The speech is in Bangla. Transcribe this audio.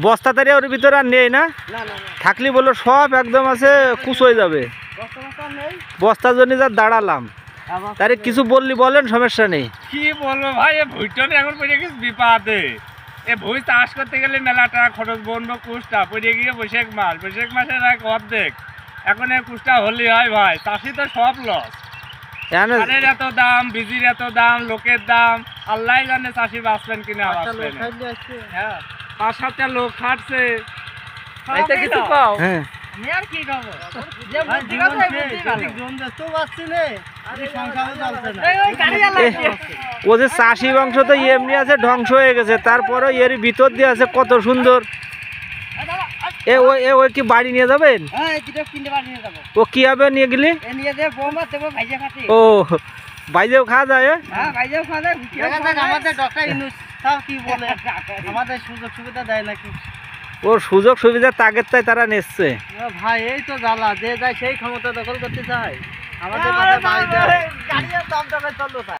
বস্তা তারি ওর ভিতরে আর নেই না? থাকলি বলো সব একদম আছে কুচ হয়ে যাবে। বস্তার জন্য যা দাঁড়ালাম, তারে কিছু বললি বলেন, সমস্যা নেই। কি বলবো ভাই, ভুইটা এখন পড়ে গেছে বিপাদে। এ ভুই চাষ করতে গেলে মেলা টাকা খরচ, বনবো কুচটা পড়ে গিয়ে বৈশাখ মাসের এক অর্ধেক। এখন এই কুচটা হলে হয় ভাই, চাষি তো সব লস। সারের এত দাম, বীজের এত দাম, লোকের দাম, আল্লাহ জানে চাষি বাঁচবেন কিনা বাঁচবেন। হ্যাঁ, 5-7টা লোক খাটছে। কিছু পাও? হ্যাঁ, ও যে চাষি বংশ তো এমনি আছে, ধ্বংস হয়ে গেছে, তারপরে এর ভিতর দিয়ে আছে কত সুন্দর। ওই কি বাড়ি নিয়ে যাবেন? ও কি হবে নিয়ে গেলি? ও বাইরেও খাওয়া যায়? ও সুযোগ সুবিধা তাগের তাই তারা নিচ্ছে ভাই। এই তো জ্বালা, যে যায় সেই ক্ষমতা দখল করতে চায় আমাদের।